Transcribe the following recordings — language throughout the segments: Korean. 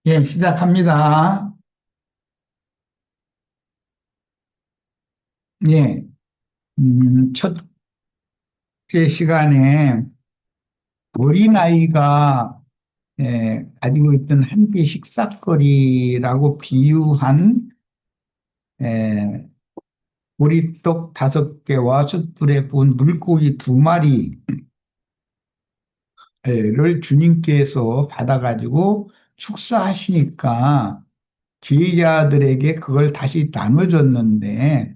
예, 시작합니다. 예, 첫째 시간에 어린아이가 가지고 있던 한 끼 식사거리라고 비유한 에, 보리떡 5개와 숯불에 구운 물고기 2마리를 주님께서 받아가지고 축사하시니까 제자들에게 그걸 다시 나눠줬는데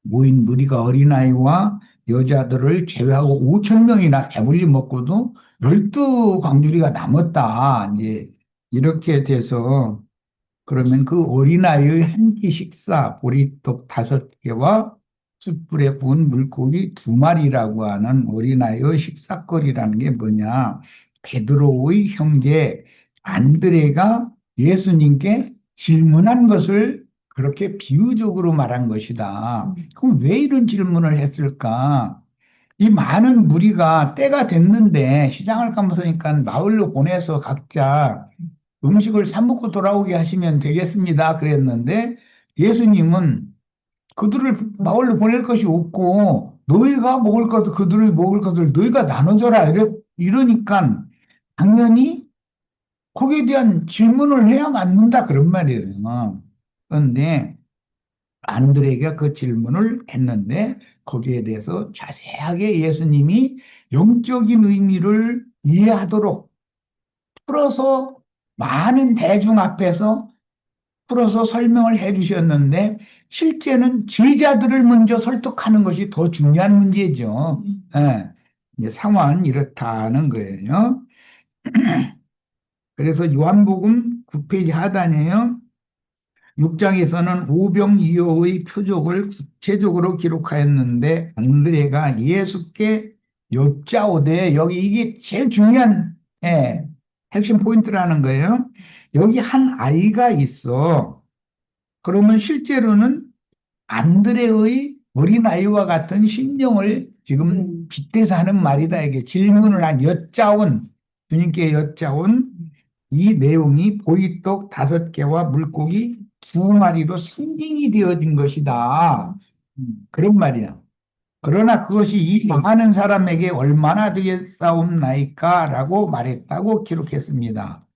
모인 무리가 어린아이와 여자들을 제외하고 5천 명이나 배불리 먹고도 12광주리가 남았다. 이제 이렇게 돼서 그러면 그 어린아이의 한 끼 식사 보리떡 5개와 숯불에 구운 물고기 2마리라고 하는 어린아이의 식사거리라는 게 뭐냐? 베드로의 형제 안드레가 예수님께 질문한 것을 그렇게 비유적으로 말한 것이다. 그럼 왜 이런 질문을 했을까? 이 많은 무리가 때가 됐는데 시장을 감았으니까 마을로 보내서 각자 음식을 사 먹고 돌아오게 하시면 되겠습니다. 그랬는데 예수님은 그들을 마을로 보낼 것이 없고 너희가 먹을 것, 그들이 먹을 것을 너희가 나눠줘라. 이러니까 당연히 거기에 대한 질문을 해야 맞는다. 그런 말이에요. 그런데 안드레가 그 질문을 했는데 거기에 대해서 자세하게 예수님이 영적인 의미를 이해하도록 풀어서 많은 대중 앞에서 풀어서 설명을 해 주셨는데 실제는 제자들을 먼저 설득하는 것이 더 중요한 문제죠. 예, 이제 상황은 이렇다는 거예요. 그래서 요한복음 9페이지 하단에요. 6장에서는 오병이어의 표적을 구체적으로 기록하였는데 안드레가 예수께 여짜오되 여기 이게 제일 중요한 핵심 포인트라는 거예요. 여기 한 아이가 있어. 그러면 실제로는 안드레의 어린아이와 같은 심정을 지금 빗대서 하는 말이다. 이게 질문을 한 여짜온, 주님께 여짜온 이 내용이 보리떡 5개와 물고기 2마리로 상징이 되어진 것이다. 그런 말이야. 그러나 그것이 이 많은 사람에게 얼마나 되겠사옵나이까? 라고 말했다고 기록했습니다.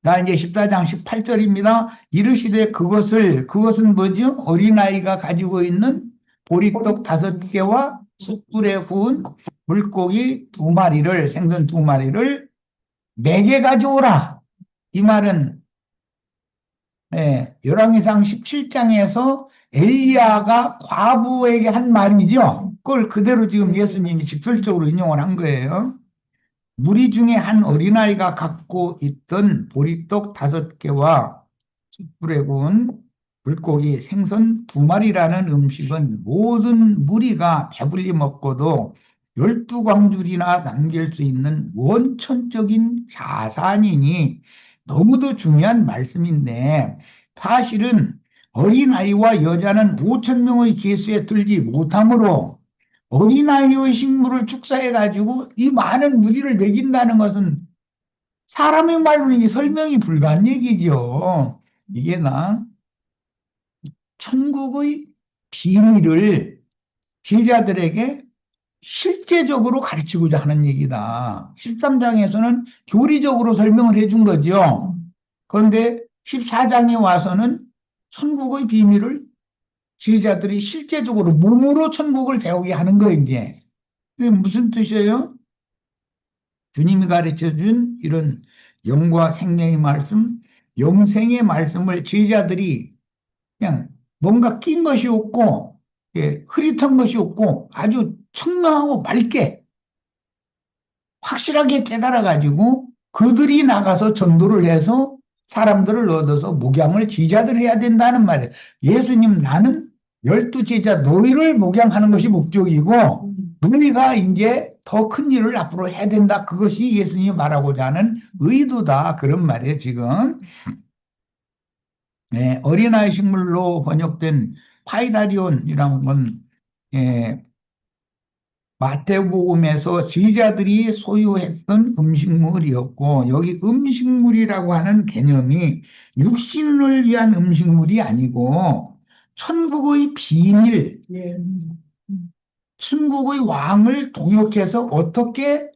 나 이제 14장 18절입니다. 이르시되 그것은 뭐죠? 어린아이가 가지고 있는 보리떡 5개와 숯불에 구운 물고기 2마리를, 생선 2마리를 내게 가져오라. 이 말은 열왕기상 17장에서 엘리야가 과부에게 한 말이죠. 그걸 그대로 지금 예수님이 직설적으로 인용을 한 거예요. 무리 중에 한 어린아이가 갖고 있던 보리떡 5개와 숯불에 구운 물고기 생선 2마리라는 음식은 모든 무리가 배불리 먹고도 12광줄이나 남길 수 있는 원천적인 자산이니 너무도 중요한 말씀인데 사실은 어린아이와 여자는 5천 명의 계수에 들지 못하므로 어린아이의 식물을 축사해가지고 이 많은 무리를 먹인다는 것은 사람의 말로는 설명이 불가한 얘기죠. 이게 천국의 비밀을 제자들에게 실제적으로 가르치고자 하는 얘기다. 13장에서는 교리적으로 설명을 해준 거죠. 그런데 14장에 와서는 천국의 비밀을 제자들이 실제적으로 몸으로 천국을 배우게 하는 거예요, 이제. 그게 무슨 뜻이에요? 주님이 가르쳐 준 이런 영과 생명의 말씀, 영생의 말씀을 제자들이 그냥 뭔가 낀 것이 없고, 흐릿한 것이 없고, 아주 청명하고 맑게, 확실하게 깨달아가지고, 그들이 나가서 전도를 해서 사람들을 얻어서 목양을 제자들 해야 된다는 말이에요. 예수님, 나는 12제자 너희를 목양하는 것이 목적이고, 너희가 이제 더 큰 일을 앞으로 해야 된다. 그것이 예수님이 말하고자 하는 의도다. 그런 말이에요, 지금. 어린아이 식물로 번역된 파이다리온이라는 건 예, 마태복음에서 제자들이 소유했던 음식물이었고, 여기 음식물이라고 하는 개념이 육신을 위한 음식물이 아니고 천국의 비밀, 예. 천국의 왕을 동역해서 어떻게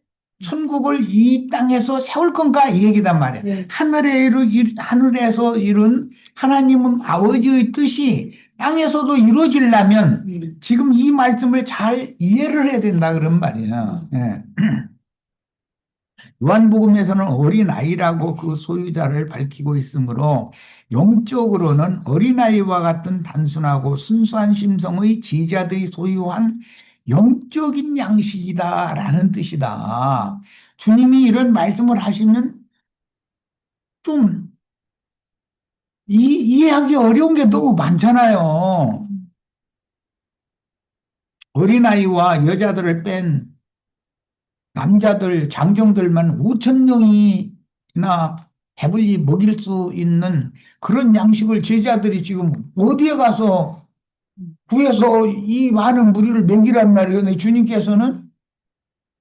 천국을 이 땅에서 세울 건가 이 얘기단 말이야. 예. 하늘에서 이룬 하나님은 아버지의 뜻이 땅에서도 이루어지려면 지금 이 말씀을 잘 이해를 해야 된다 그런 말이야. 예. 요한복음에서는 어린아이라고 그 소유자를 밝히고 있으므로 영적으로는 어린아이와 같은 단순하고 순수한 심성의 지자들이 소유한 영적인 양식이다라는 뜻이다. 주님이 이런 말씀을 하시면 좀 이해하기 어려운 게 너무 많잖아요. 어린아이와 여자들을 뺀 남자들, 장정들만 5천 명이나 배불리 먹일 수 있는 그런 양식을 제자들이 지금 어디에 가서 구해서 이 많은 무리를 먹이란 말이에요. 근데 주님께서는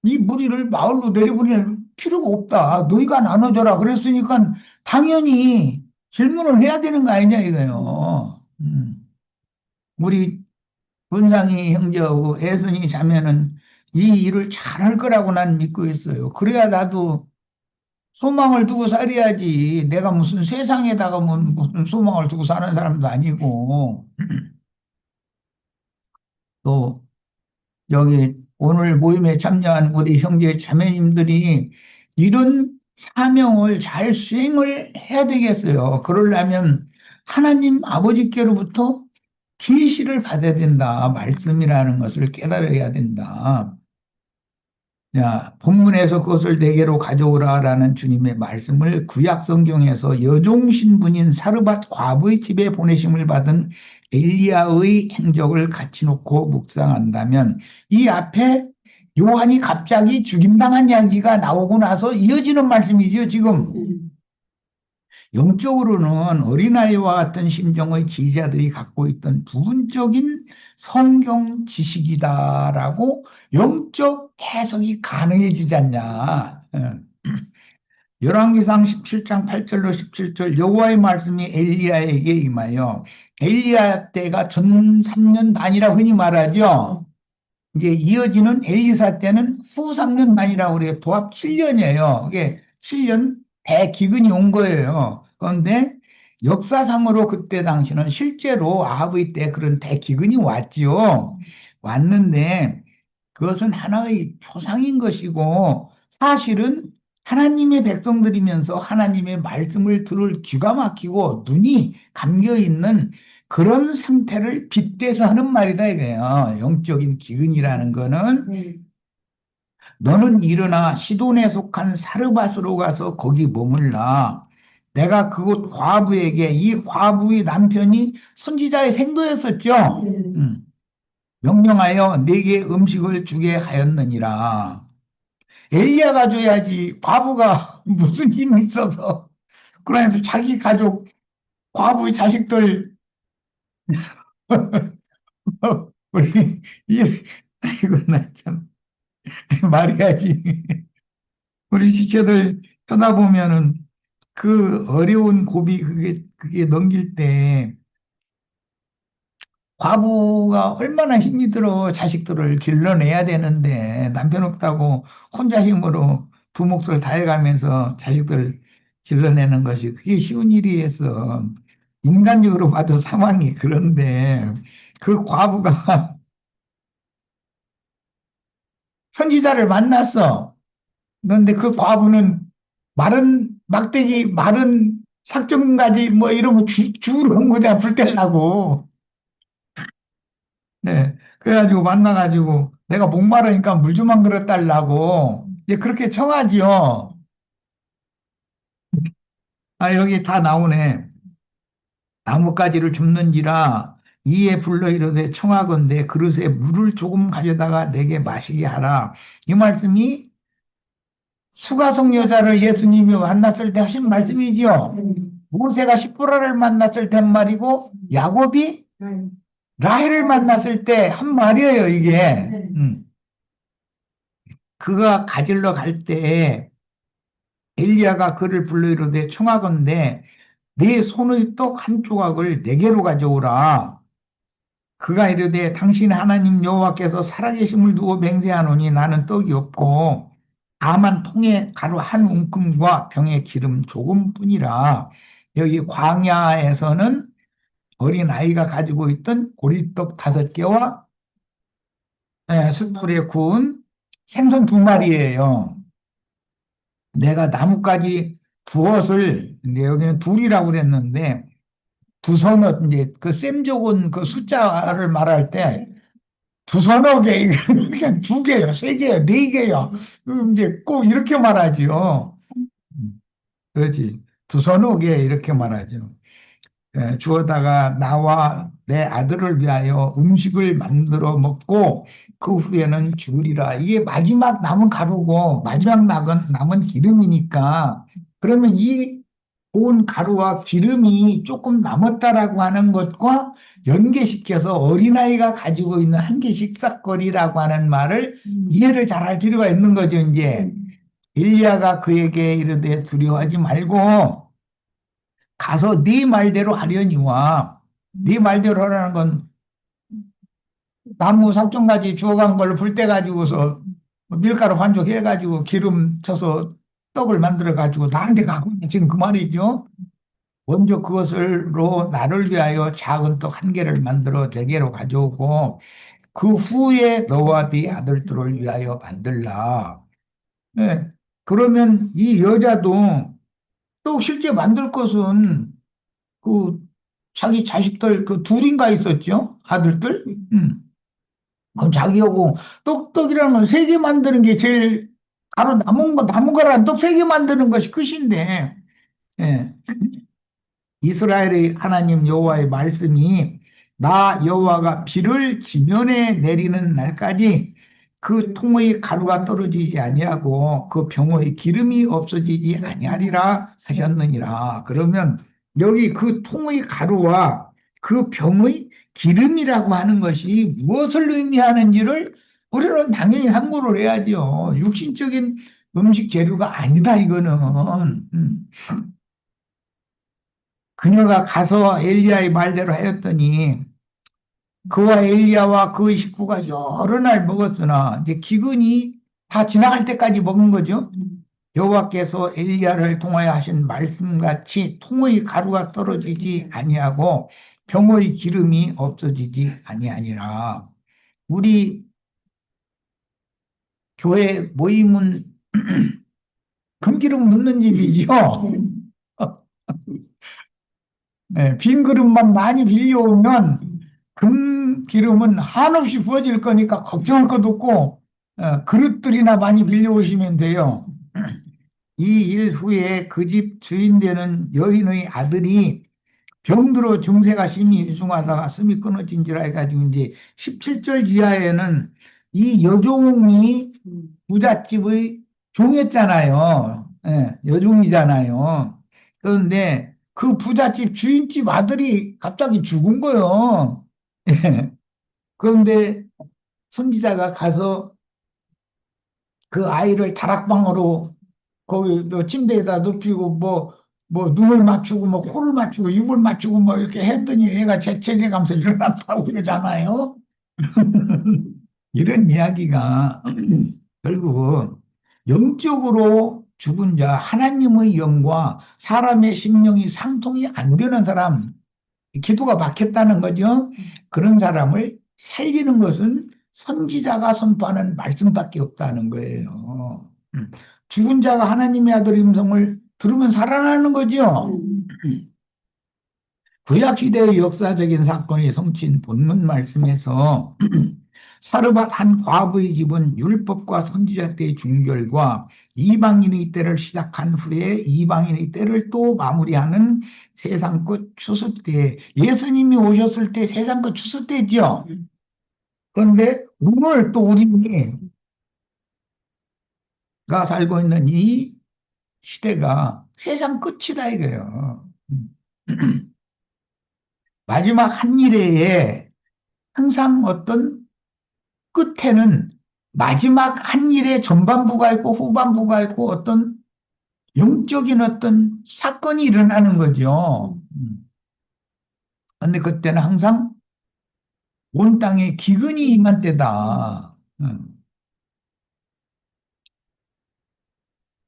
이 무리를 마을로 내려보낼 필요가 없다. 너희가 나눠줘라. 그랬으니까 당연히 질문을 해야 되는 거 아니냐 이거예요. 우리文상이 형제하고 애선이 자매는 이 일을 잘할 거라고 난 믿고 있어요. 그래야 나도 소망을 두고 살아야지. 내가 무슨 세상에다가 뭐 무슨 소망을 두고 사는 사람도 아니고. 또 여기 오늘 모임에 참여한 우리 형제 자매님들이 이런 사명을 잘 수행을 해야 되겠어요. 그러려면 하나님 아버지께로부터 계시를 받아야 된다. 말씀이라는 것을 깨달아야 된다. 야, 본문에서 그것을 내게로 가져오라라는 주님의 말씀을 구약 성경에서 여종 신분인 사르밧 과부의 집에 보내심을 받은 엘리야의 행적을 같이 놓고 묵상한다면 이 앞에 요한이 갑자기 죽임당한 이야기가 나오고 나서 이어지는 말씀이지요, 지금. 영적으로는 어린아이와 같은 심정의 지지자들이 갖고 있던 부분적인 성경 지식이다라고 영적 해석이 가능해지지 않냐. 열왕기상 17장 8절로 17절 여호와의 말씀이 엘리야에게 임하여 엘리야 때가 전 3년 반이라고 흔히 말하죠. 이제 이어지는 엘리사 때는 후 3년 반이라고 그래요. 도합 7년이에요. 이게 7년 대기근이 온 거예요. 그런데 역사상으로 그때 당시는 실제로 아합의 때 그런 대기근이 왔지요. 왔는데 그것은 하나의 표상인 것이고 사실은 하나님의 백성들이면서 하나님의 말씀을 들을 귀가 막히고 눈이 감겨 있는 그런 상태를 빗대서 하는 말이다 이거예요. 영적인 기근이라는 거는 너는 일어나 시돈에 속한 사르밧으로 가서 거기 머물라. 내가 그곳 과부에게 이 과부의 남편이 선지자의 생도였었죠. 명령하여 네게 음식을 주게 하였느니라. 엘리야가 줘야지 과부가 무슨 힘이 있어서 그러나 자기 가족 과부의 자식들 우리 이거 나참 말해야지. 우리 지체들 쳐다보면은 그 어려운 고비 그게 넘길 때 과부가 얼마나 힘이 들어 자식들을 길러내야 되는데 남편 없다고 혼자 힘으로 두 몫을 다해가면서 자식들 길러내는 것이 그게 쉬운 일이었어. 인간적으로 봐도 상황이 그런데 그 과부가 선지자를 만났어. 그런데 그 과부는 마른 막대기 마른 삭정가지 뭐 이러면 죽으러 온 거잖아 불 떼려고. 네. 그래가지고 만나가지고 내가 목마르니까 물 좀 한 그릇 달라고 이제 그렇게 청하지요. 아, 여기 다 나오네. 나뭇가지를 줍는지라 이에 불러 이르되 청하건대 그릇에 물을 조금 가져다가 내게 마시게 하라. 이 말씀이 수가성 여자를 예수님이 만났을 때 하신 말씀이지요. 모세가 십보라를 만났을 때 한 말이고 야곱이 라헬을 만났을 때 한 말이에요, 이게. 그가 가지러 갈 때 엘리야가 그를 불러 이르되 청하건대 네 손의 떡 한 조각을 내게로 가져오라. 그가 이르되 당신 하나님 여호와께서 살아계심을 두고 맹세하노니 나는 떡이 없고 다만 통에 가루 한 움큼과 병에 기름 조금뿐이라. 여기 광야에서는 어린 아이가 가지고 있던 보리떡 5개와 숯불에 구운 생선 2마리예요. 내가 나뭇가지 두엇을, 근데 여기는 둘이라고 그랬는데 두 서너, 이제 그 셈족은 그 숫자를 말할 때 두 서너 개, 그냥 2개요, 3개요, 4개요. 이제 꼭 이렇게 말하죠. 그렇지. 두 서너 개 이렇게 말하죠. 주어다가 나와 내 아들을 위하여 음식을 만들어 먹고 그 후에는 죽으리라. 이게 마지막 남은 가루고 마지막 남은 기름이니까 그러면 이 고운 가루와 기름이 조금 남았다라고 하는 것과 연계시켜서 어린아이가 가지고 있는 한 개 식사거리라고 하는 말을 이해를 잘 할 필요가 있는 거죠, 이제. 엘리야가 그에게 이르되 두려워하지 말고 가서 네 말대로 하려니와, 네 말대로 하라는 건 나무 3천 가지 주워간 걸로 불 때 가지고서 밀가루 반죽해 가지고 기름 쳐서 떡을 만들어 가지고 나한테 가고 있는 지금 그 말이죠. 먼저 그것을로 나를 위하여 작은 떡 1개를 만들어 대게로 가져오고 그 후에 너와 네 아들들을 위하여 만들라. 네. 그러면 이 여자도 또 실제 만들 것은 그 자기 자식들 그 둘인가 있었죠? 아들들? 그럼 자기하고 떡이라는 건 3개 만드는 게 제일 바로 남은 거랑 떡 3개 만드는 것이 끝인데, 예. 이스라엘의 하나님 여호와의 말씀이 나 여호와가 비를 지면에 내리는 날까지 그 통의 가루가 떨어지지 아니하고 그 병의 기름이 없어지지 아니하리라 하셨느니라. 그러면 여기 그 통의 가루와 그 병의 기름이라고 하는 것이 무엇을 의미하는지를 우리는 당연히 상고를 해야죠. 육신적인 음식 재료가 아니다 이거는. 그녀가 가서 엘리야의 말대로 하였더니 그와 엘리야와 그의 식구가 여러 날 먹었으나 이제 기근이 다 지나갈 때까지 먹은 거죠. 여호와께서 엘리야를 통하여 하신 말씀같이 통의 가루가 떨어지지 아니하고 병의 기름이 없어지지 아니하니라. 우리 교회 모임은 금기름 묻는 집이죠. 네, 빈 그릇만 많이 빌려오면 금기름은 한없이 부어질 거니까 걱정할 것도 없고 그릇들이나 많이 빌려오시면 돼요. 이 일 후에 그 집 주인 되는 여인의 아들이 병들어 증세가 심히 위중하다가 숨이 끊어진지라 해가지고 이제 17절 이하에는 이 여종이 부잣집의 종했잖아요. 예, 여종이잖아요. 그런데 그 부잣집 주인집 아들이 갑자기 죽은 거예요. 예. 그런데 선지자가 가서 그 아이를 다락방으로 거기 뭐 침대에다 눕히고 뭐 눈을 맞추고 뭐 코를 맞추고 입을 맞추고 뭐 이렇게 했더니 애가 재채기하면서 일어났다고 그러잖아요. 이런 이야기가 결국 영적으로 죽은 자, 하나님의 영과 사람의 심령이 상통이 안 되는 사람, 기도가 막혔다는 거죠. 그런 사람을 살리는 것은 선지자가 선포하는 말씀밖에 없다는 거예요. 죽은 자가 하나님의 아들 음성을 들으면 살아나는 거죠. 구약시대의 역사적인 사건이 성취인 본문 말씀에서 사르밧 한 과부의 집은 율법과 선지자 때의 중결과 이방인의 때를 시작한 후에 이방인의 때를 또 마무리하는 세상 끝 추수 때, 예수님이 오셨을 때 세상 끝 추수 때죠. 그런데 오늘 또 우리가 살고 있는 이 시대가 세상 끝이다 이거예요. 마지막 한 일에 항상 어떤 끝에는 마지막 한 일에 전반부가 있고 후반부가 있고 어떤 영적인 어떤 사건이 일어나는 거죠. 근데 그때는 항상 온 땅에 기근이 임한 때다.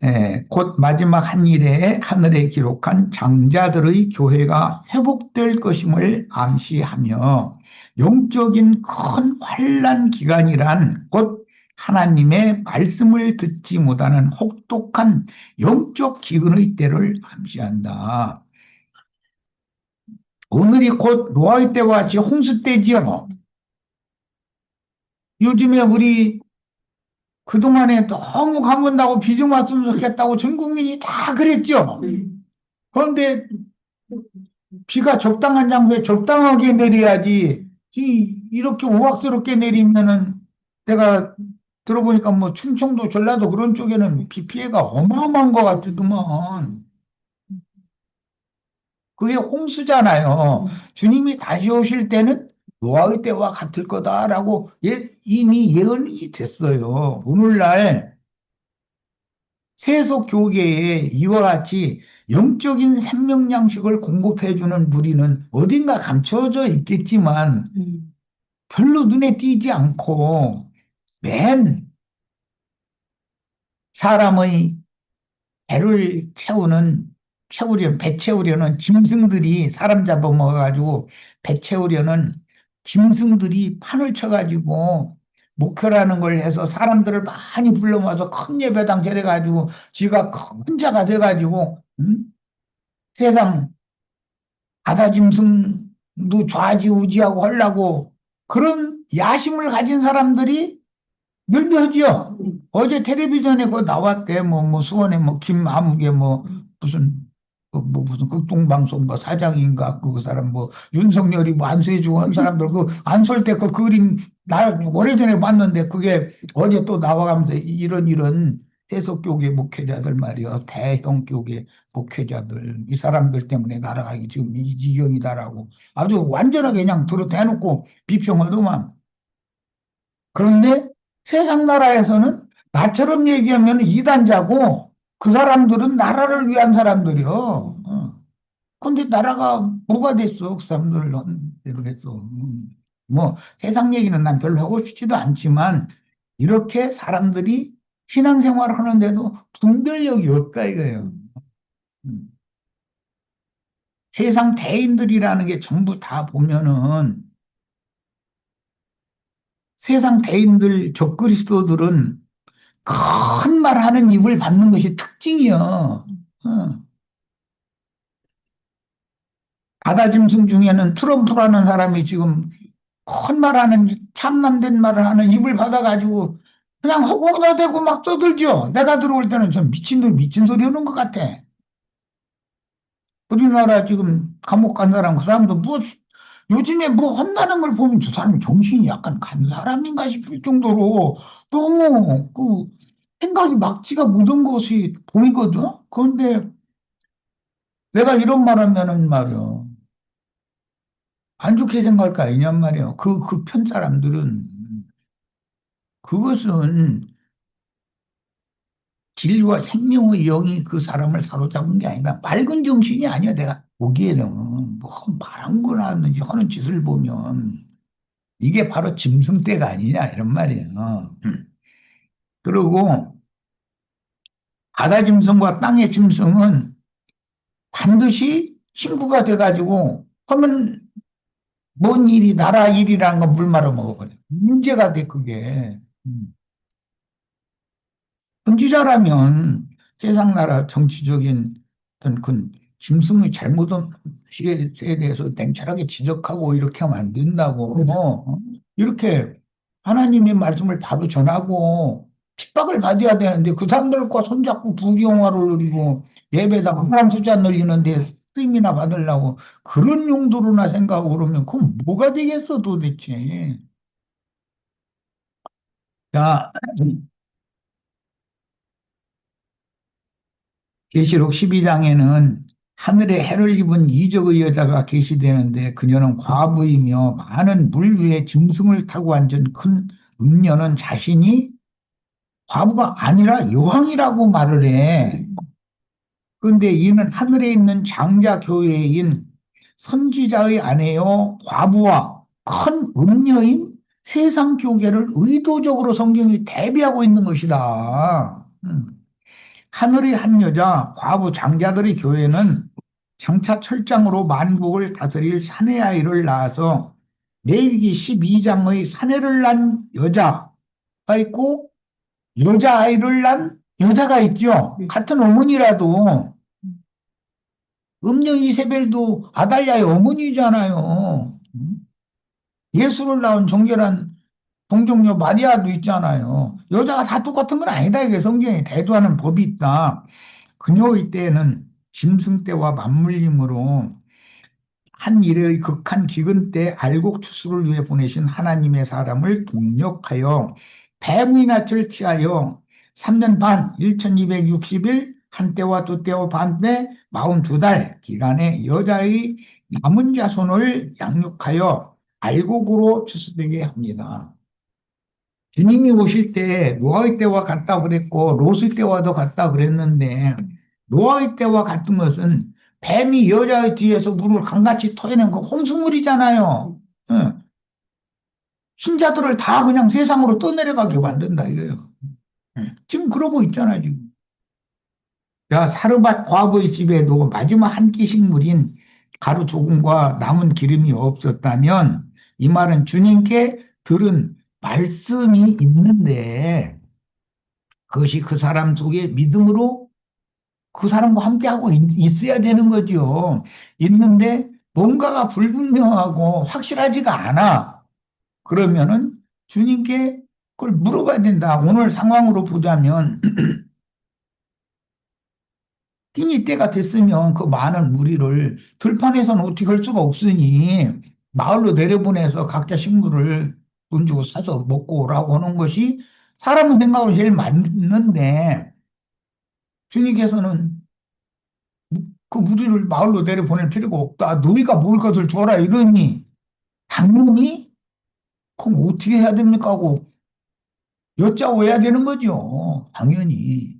예, 곧 마지막 한 일에 하늘에 기록한 장자들의 교회가 회복될 것임을 암시하며 영적인 큰 환란 기간이란 곧 하나님의 말씀을 듣지 못하는 혹독한 영적 기근의 때를 암시한다. 오늘이 곧 노아의 때와 같이 홍수 때지요. 요즘에 우리 그동안에 너무 강원다고 비 좀 왔으면 좋겠다고 전 국민이 다 그랬죠. 그런데 비가 적당한 장소에 적당하게 내려야지. 이렇게 우악스럽게 내리면은 내가 들어보니까 뭐 충청도, 전라도 그런 쪽에는 비 피해가 어마어마한 것 같더만. 그게 홍수잖아요. 주님이 다시 오실 때는 노아의 때와 같을 거다라고 이미 예언이 됐어요. 오늘날 세속 교계에 이와 같이 영적인 생명 양식을 공급해주는 무리는 어딘가 감춰져 있겠지만 별로 눈에 띄지 않고 맨 사람의 배를 배 채우려는 짐승들이 사람 잡아먹어가지고 배 채우려는 짐승들이 판을 쳐가지고 목표라는 걸 해서 사람들을 많이 불러 모아서 큰 예배당 차려가지고 지가 큰 자가 돼가지고 세상 바다 짐승도 좌지우지하고 하려고 그런 야심을 가진 사람들이 늘려지요. 어제 텔레비전에 그 나왔대. 뭐 수원에 뭐 김아무개 뭐 무슨 뭐 무슨 극동방송 뭐 사장인가 그 사람 뭐 윤석열이 뭐 안수해주고 한 사람들 그 안수할 때 그 그림 나 오래전에 봤는데 그게 어제 또 나와가면서 이런 세속교계 목회자들 말이요. 대형 교계 목회자들 이 사람들 때문에 나라가 지금 이 지경이다라고 아주 완전하게 그냥 들어 대놓고 비평하더만. 그런데 세상 나라에서는 나처럼 얘기하면 이단자고 그 사람들은 나라를 위한 사람들이요. 근데 나라가 뭐가 됐어? 그 사람들 은 대로 했어. 뭐 세상 얘기는 난 별로 하고 싶지도 않지만 이렇게 사람들이 신앙생활을 하는데도 분별력이 없다 이거예요. 음. 세상 대인들이라는 게 전부 다 보면은 세상 대인들 적그리스도들은 큰 말 하는 입을 받는 것이 특징이요. 바다짐승 중에는 트럼프라는 사람이 지금 큰 말하는 참남된 말을 하는 입을 받아가지고 그냥 허공에다 대고 막 떠들죠. 내가 들어올 때는 좀 미친 소리 하는 것 같아. 우리나라 지금 감옥 간 사람 그 사람도 뭐 요즘에 뭐 혼나는 걸 보면 저 사람이 정신이 약간 간 사람인가 싶을 정도로 너무 그 생각이 막지가 못한 것이 보이거든. 그런데 내가 이런 말 하면은 말이야. 안 좋게 생각할 거 아니냔 말이에요. 그 편 사람들은 그것은 진리와 생명의 영이 그 사람을 사로잡은 게 아니다. 맑은 정신이 아니야. 내가 보기에는 뭐 말한 거나 하는 짓을 보면 이게 바로 짐승떼가 아니냐 이런 말이에요. 그리고 바다 짐승과 땅의 짐승은 반드시 친구가 돼가지고 하면 뭔 일이 나라 일이라는 거 물 말아 먹어버려. 문제가 돼 그게. 선지자라면 세상 나라 정치적인 어떤 그 짐승의 잘못에 대해서 냉철하게 지적하고 이렇게 하면 안 된다고 이렇게 하나님의 말씀을 바로 전하고 핍박을 받아야 되는데 그 사람들과 손잡고 부귀영화를 누리고 예배당 사람 숫자 늘리는데 쓰임이나 받으려고 그런 용도로나 생각하고 그러면 그건 뭐가 되겠어 도대체. 자, 계시록 12장에는 하늘에 해를 입은 이적의 여자가 계시되는데 그녀는 과부이며 많은 물 위에 짐승을 타고 앉은 큰 음녀는 자신이 과부가 아니라 여왕이라고 말을 해. 그런데 이는 하늘에 있는 장자 교회인 선지자의 아내요 과부와 큰 음녀인 세상 교계를 의도적으로 성경이 대비하고 있는 것이다. 하늘의 한 여자 과부 장자들의 교회는 장차 철장으로 만국을 다스릴 사내 아이를 낳아서 레위기 12장의 사내를 낳은 여자가 있고 여자아이를 낳은 여자가 있죠. 같은 어머니라도 음녀 이세벨도 아달랴의 어머니잖아요. 예수를 낳은 정결한 동정녀 마리아도 있잖아요. 여자가 다 똑같은 건 아니다. 이게 성경에 대두하는 법이 있다. 그녀의 때에는 짐승 때와 맞물림으로 한 일의 극한 기근 때 알곡 추수를 위해 보내신 하나님의 사람을 동력하여 뱀의 낯을 피하여 3년 반, 1260일, 한 때와 두 때와 반 때 42달 기간에 여자의 남은 자손을 양육하여 알곡으로 추수되게 합니다. 주님이 오실 때 노아의 때와 같다 그랬고 롯의 때와도 같다 그랬는데 노아의 때와 같은 것은 뱀이 여자의 뒤에서 물을 강같이 토해낸 거 홍수물이잖아요. 예. 신자들을 다 그냥 세상으로 떠내려가게 만든다 이거예요. 예. 지금 그러고 있잖아요. 지금. 자, 사르밧 과부의 집에도 마지막 한 끼 식물인 가루 조금과 남은 기름이 없었다면 이 말은 주님께 들은 말씀이 있는데 그것이 그 사람 속에 믿음으로 그 사람과 함께하고 있어야 되는 거죠. 있는데 뭔가가 불분명하고 확실하지가 않아. 그러면은 주님께 그걸 물어봐야 된다. 오늘 상황으로 보자면 끼니 때가 됐으면 그 많은 무리를 들판에서는 어떻게 할 수가 없으니 마을로 내려보내서 각자 식물을 돈 주고 사서 먹고 오라고 하는 것이 사람의 생각으로 제일 맞는데 주님께서는 그 무리를 마을로 내려보낼 필요가 없다. 너희가 먹을 것을 줘라 이러니 당연히 그럼 어떻게 해야 됩니까 하고 여짜오야 되는 거죠. 당연히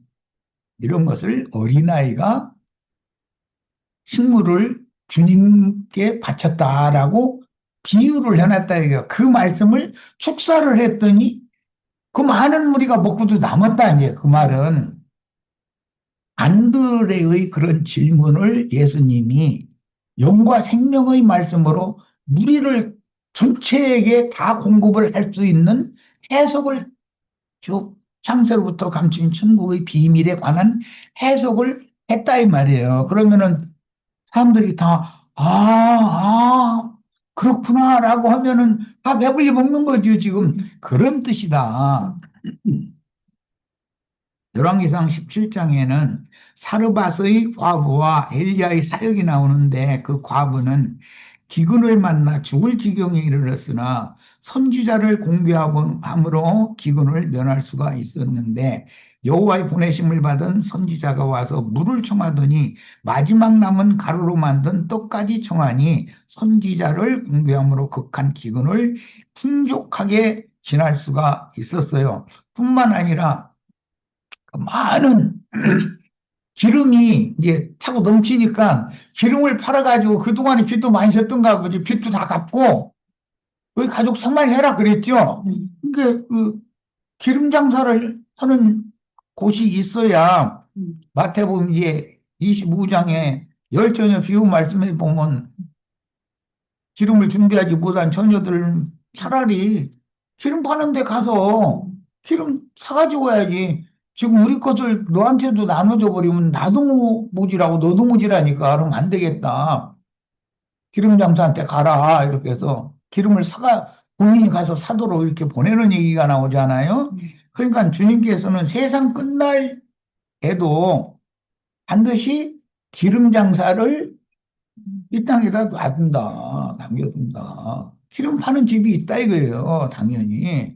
이런 것을 어린아이가 식물을 주님께 바쳤다라고 비유를 해놨다 이거. 그 말씀을 축사를 했더니 그 많은 무리가 먹고도 남았다 이제 그 말은 안드레의 그런 질문을 예수님이 영과 생명의 말씀으로 무리를 전체에게 다 공급을 할 수 있는 해석을 쭉 창세로부터 감추인 천국의 비밀에 관한 해석을 했다 이 말이에요. 그러면은 사람들이 다, 그렇구나라고 하면은 다 배불리 먹는 거죠, 지금. 그런 뜻이다. 열왕기상 17장에는 사르밧의 과부와 엘리야의 사역이 나오는데 그 과부는 기근을 만나 죽을 지경에 이르렀으나 선지자를 공개함으로 기근을 면할 수가 있었는데 여호와의 보내심을 받은 선지자가 와서 물을 청하더니 마지막 남은 가루로 만든 떡까지 청하니 선지자를 공개함으로 극한 기근을 풍족하게 지날 수가 있었어요. 뿐만 아니라 그 많은 기름이 이제 차고 넘치니까 기름을 팔아가지고 그동안에 빚도 많이 졌던가 보지. 빚도 다 갚고 우리 가족 생활해라 그랬죠. 그러니까 그 기름 장사를 하는 곳이 있어야 마태복음 이제 25장에 열전혀 비유 말씀에 보면 기름을 준비하지 못한 처녀들 차라리 기름 파는 데 가서 기름 사가지고 와야지. 지금 우리 것을 너한테도 나눠줘 버리면 나도 무지라고 너도 무지라니까 그러면 안 되겠다. 기름 장사한테 가라 이렇게 해서 기름을 사가 본인이 가서 사도록 이렇게 보내는 얘기가 나오잖아요. 그러니까 주님께서는 세상 끝날에도 반드시 기름 장사를 이 땅에다 놔둔다, 남겨둔다. 기름 파는 집이 있다 이거예요, 당연히.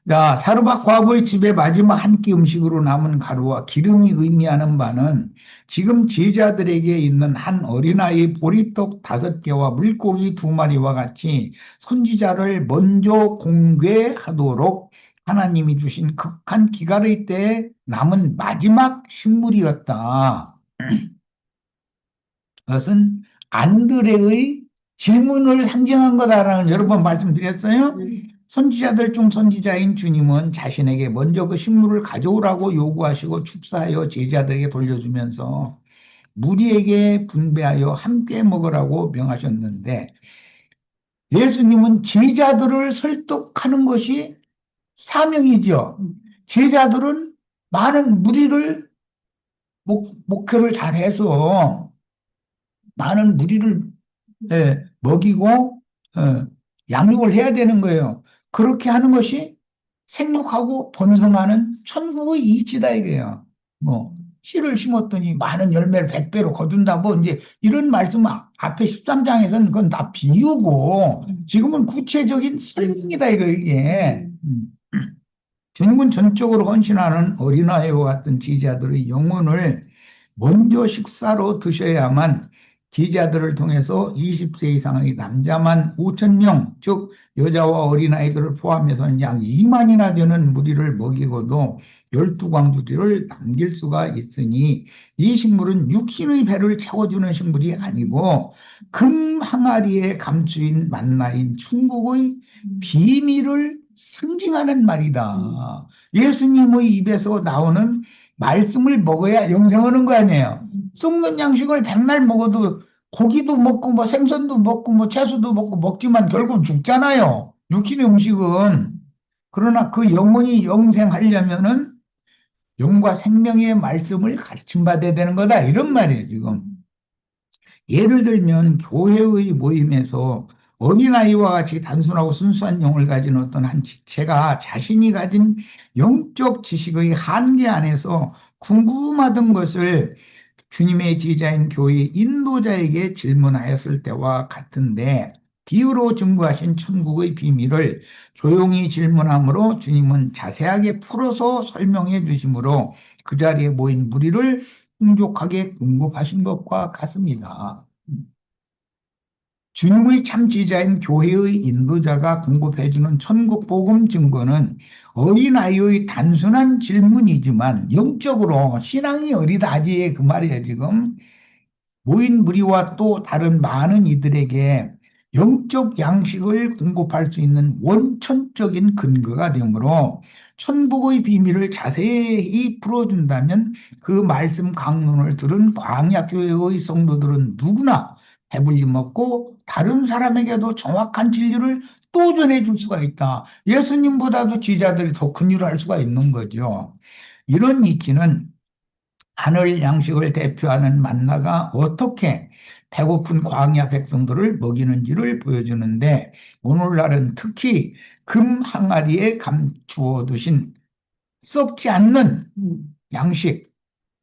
자, 사르밧 과부의 집에 마지막 한 끼 음식으로 남은 가루와 기름이 의미하는 바는 지금 제자들에게 있는 한 어린아이 보리떡 5개와 물고기 2마리와 같이 선지자를 먼저 공개하도록 하나님이 주신 극한 기갈의 때에 남은 마지막 식물이었다. 그것은 안드레의 질문을 상징한 거다라는 여러 번 말씀드렸어요. 선지자들 중 선지자인 주님은 자신에게 먼저 그 식물을 가져오라고 요구하시고 축사하여 제자들에게 돌려주면서 무리에게 분배하여 함께 먹으라고 명하셨는데, 예수님은 제자들을 설득하는 것이 사명이죠. 제자들은 많은 무리를 목회를 잘해서 많은 무리를 먹이고 양육을 해야 되는 거예요. 그렇게 하는 것이 생육하고 번성하는 천국의 이치다 이거예요. 뭐 씨를 심었더니 많은 열매를 100배로 거둔다 뭐 이제 이런 말씀 앞에 13장에서는 그건 다 비유고 지금은 구체적인 설명이다 이게. 주님은 전적으로 헌신하는 어린아이와 같은 제자들의 영혼을 먼저 식사로 드셔야만 제자들을 통해서 20세 이상의 남자만 5천 명, 즉 여자와 어린아이들을 포함해서는 약 2만이나 되는 무리를 먹이고도 12광주리를 남길 수가 있으니 이 식물은 육신의 배를 채워주는 식물이 아니고 금 항아리에 감추인 만나인 천국의 비밀을 상징하는 말이다. 예수님의 입에서 나오는 말씀을 먹어야 영생하는 거 아니에요. 썩는 양식을 백날 먹어도 고기도 먹고 뭐 생선도 먹고 뭐 채소도 먹고 먹지만 결국 죽잖아요. 육신의 음식은. 그러나 그 영혼이 영생하려면은 영과 생명의 말씀을 가르침 받아야 되는 거다. 이런 말이에요, 지금. 예를 들면 교회의 모임에서 어린아이와 같이 단순하고 순수한 영을 가진 어떤 한 지체가 자신이 가진 영적 지식의 한계 안에서 궁금하던 것을 주님의 제자인 교회 인도자에게 질문하였을 때와 같은데, 비유로 증거하신 천국의 비밀을 조용히 질문함으로 주님은 자세하게 풀어서 설명해 주심으로 그 자리에 모인 무리를 풍족하게 공급하신 것과 같습니다. 주님의 참 제자인 교회의 인도자가 공급해주는 천국 복음 증거는 어린아이의 단순한 질문이지만 영적으로 신앙이 어리다지 그 말이에요 지금. 모인 무리와 또 다른 많은 이들에게 영적 양식을 공급할 수 있는 원천적인 근거가 되므로 천국의 비밀을 자세히 풀어준다면 그 말씀 강론을 들은 광야교회의 성도들은 누구나 배불리 먹고 다른 사람에게도 정확한 진리를 또 전해줄 수가 있다. 예수님보다도 제자들이 더 큰 일을 할 수가 있는 거죠. 이런 이치는 하늘 양식을 대표하는 만나가 어떻게 배고픈 광야 백성들을 먹이는지를 보여주는데, 오늘날은 특히 금 항아리에 감추어 두신 썩지 않는 양식,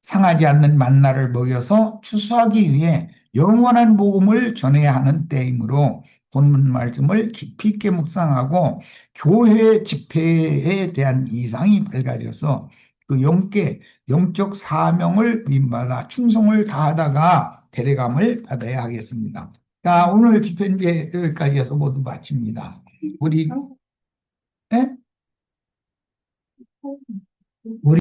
상하지 않는 만나를 먹여서 추수하기 위해 영원한 복음을 전해야 하는 때이므로 본문 말씀을 깊이 있게 묵상하고 교회 집회에 대한 이상이 밝아져서 그 영적 사명을 부임받아 충성을 다하다가 데려감을 받아야 하겠습니다. 자, 오늘 집회는 이제 여기까지 해서 모두 마칩니다. 우리